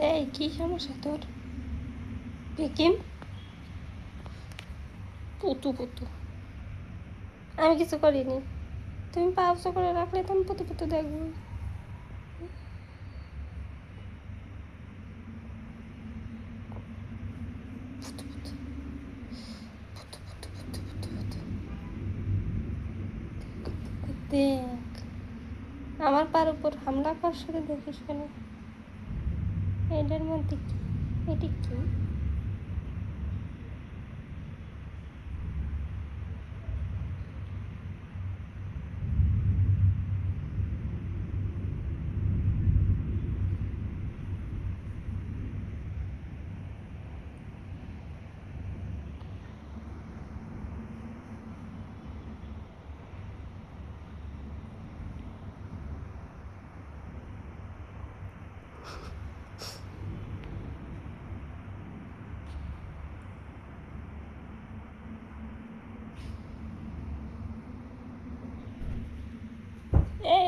এই কি সমস্যা তোর? পিকিম পুতু পুতু, আমি কিছু করিনি। তুমি পাউচ করে রাখলে তো আমি পুতু পুতু দেখবো। দেখ, আমার পার উপর হামলা করার সাথে দেখিস কেন? এটার মধ্যে কি? এটি কি?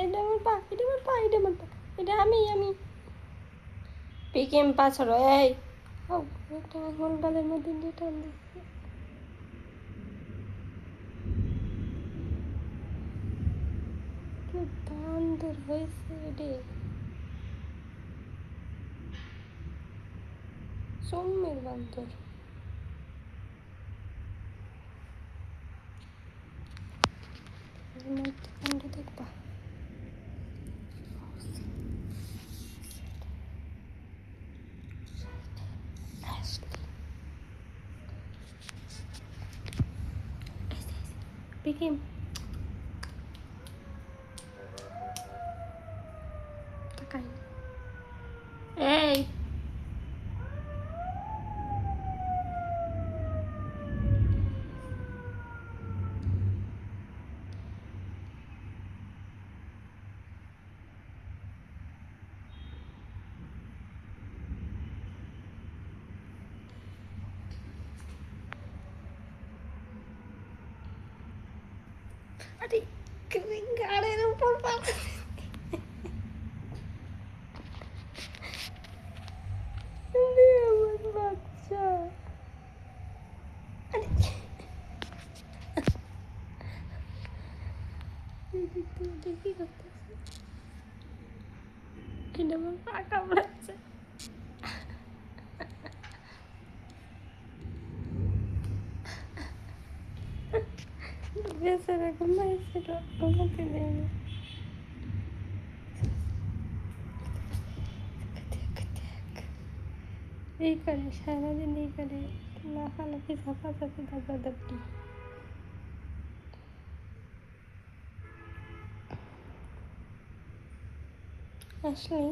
এটা আমার পা, এটা আমার পা, এটা আমার পা, এটা আমি পিকিম পা ছাড়ো। এই একটা আঙুল গালের মধ্যে দিয়ে টান দিচ্ছে। কি বান্দর হয়েছে রে, সোমের বান্দর। মধ্যখানটা দেখবা। পিকিম তাকাই। এই আরে গাড়ির উপর পা, আমার বাচ্চা। আরে কি করতেছে? এটা আমার পা কামড়াচ্ছে। বেচারা ঘুমাইছিল, ঘুমাতে দেয়নি। এই করে সারাদিন এই করে লাফালাফি ঝাপাঝাপি দাপাদাপি। আসলে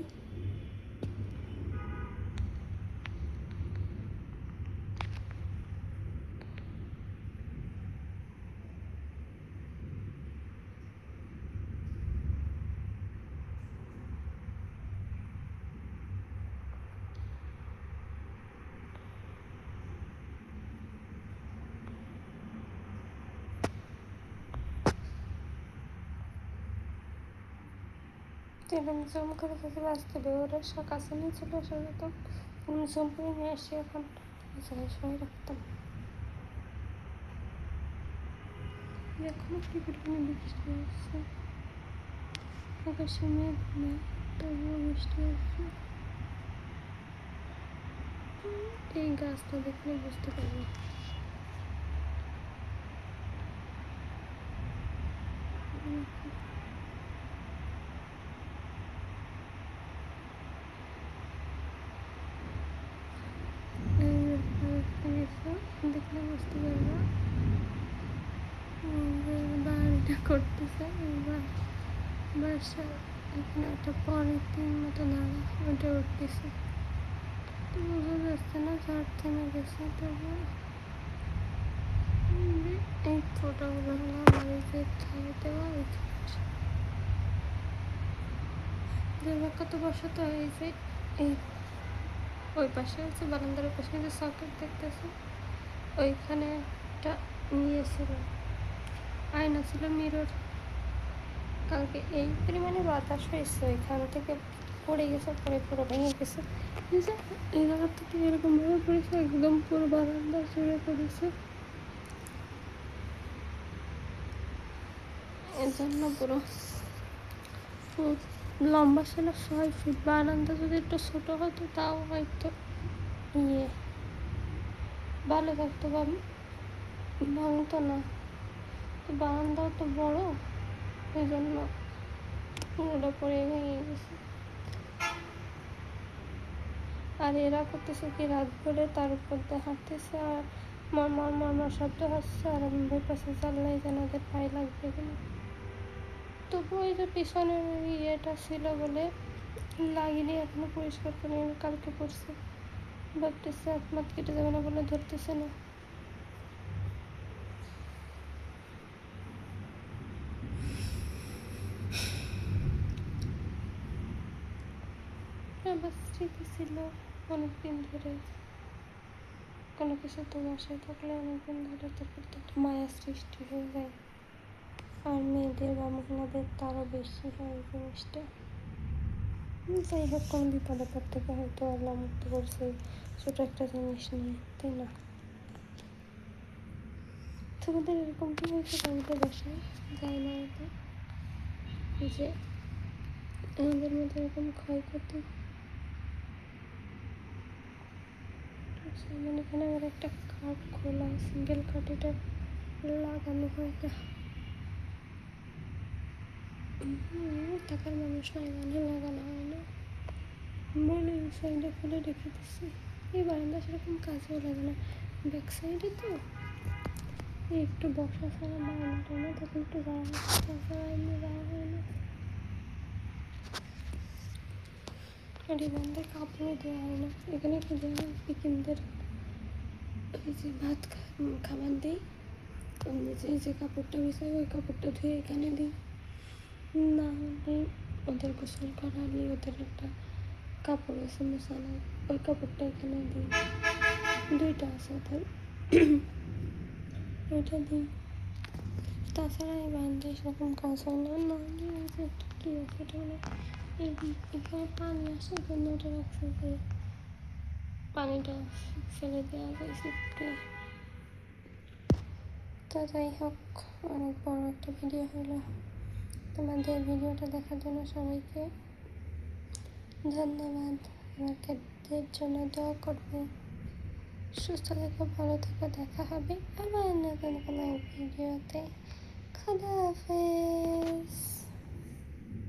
এরকম জুম করে যদি বাঁচতে ওরা কাছে নিয়ে চলে আসা যেত, আমি জুম করে নিয়ে আসি এখন সবাই রাখতাম। এখনো কি পরিমাণে বৃষ্টি হচ্ছে, আকাশে মেঘ নেই, তবুও বৃষ্টি হচ্ছে। এই গাছটা দেখলে বুঝতে পারবো। দেখলে বুঝতে পারবো বাড়িটা করতেছে। বাসা এখানে একটা পলিথিন মতো নাড়া, ওটা উঠতেছে, তো বোঝা যাচ্ছে না ঝড় থেমে গেছে। তবু এই ফটোগুলো হলো আমার যে দেওয়া দেওয়া কত বছর তো এই যে এই ওই পাশে আছে বারান্দার পাশে যে সকেট দেখতেছে, ওইখানে একটা নিয়েছিল আয়না ছিল মিরর। কালকে এই পরিমাণে বাতাস হয়েছে ওইখান থেকে পড়ে গেছে, পরে পুরো ভেঙে গেছে। এই যে এই জায়গার থেকে এরকমভাবে পড়েছে, একদম পুরো বারান্দা জুড়ে পড়েছে। এর জন্য পুরো লম্বা ছিল 6 ফিট। বারান্দা যদি একটু ছোটো হতো তাও হয়তো ভালো থাকতো বা ভাঙতো না। তো বারান্দাও তো বড়, এই জন্য পুরোটা পড়ে ভেঙে গেছে। আর এরা করতেছে কি, রাত ভরে তার উপর দিয়ে হাঁটতেছে আর মরমর শব্দ হচ্ছে। আর আমি ভয় পাচ্ছি চাল্লাই যেন ওদের পায়ে লাগবে কিনা। তবু ওই যে পিছনের ইয়েটা ছিল বলে লাগিনি, এখনো পরিষ্কার করে কালকে পড়ছে। ভাবতেছে হাত কেটে যাবে না বলে ধরতেছে না। আমার স্মৃতি ছিল অনেকদিন ধরে, কোনো কিছু তো বাসায় থাকলে অনেকদিন ধরে তারপর তো একটা মায়া সৃষ্টি হয়ে যায়। আর মেয়েদের বা মহিলাদের তারও বেশি হয় জিনিসটা। যাই হোক, কোনো বিপদ আপদ থেকে হয়তো আল্লাহ মুক্ত করছে ছোটো একটা জিনিস নিয়ে, তাই না? তোমাদের এরকম কি হয়েছে তোমাদের বাসায়? যায় না এটা যে আমাদের মধ্যে এরকম ক্ষয়ক্ষতি। মানে এখানে আমার একটা কাঠ খোলা, সিঙ্গেল কাঠ, এটা লাগানো হয় না। টাকার মানুষ নাই মানে লাগানো হয় না। মনে সাইডে খুলে রেখে দিচ্ছি। এই বারান্দা সেরকম কাজেও লাগে না, ব্যাক সাইডে তো একটু বসা ছাড়া বারান্দাটা না, তখন একটু যাওয়া হচ্ছে, তাছাড়া এমনি যাওয়া হয় না। আর এই বারান্দায় কাপড়ও দেওয়া হয় না, এখানে একটু দেওয়া হয় পিকিনদের ওই যে ভাত খাবার দিই, এই যে কাপড়টা বিছাই ওই কাপড়টা ধুয়ে এখানে দিই। না হলে ওদের গোসল করালে ওদের একটা কাপড় আছে মোছানো, ওই কাপড়টা এখানে দিই। 2টা আছে ওদের, ওইটা দিই। তাছাড়া এই বারান্দায় সেরকম কাজ হয় না। নাহলে ওই যে একটা কী আছে, এটা মানে এখানে পানি আসে, ওই জন্য ওটা রাখছে যে পানিটা ফেলে দেওয়া যায় সিপটে। তো যাই হোক, অনেক বড় একটা ভিডিও হলো। তোমাদের ভিডিওটা দেখার জন্য সবাইকে ধন্যবাদ। আমাকে জন্য দোয়া করবে। সুস্থ থেকো, ভালো থেকো, দেখা হবে আবার নতুন কোনো ভিডিওতে। খোদা হাফেজ।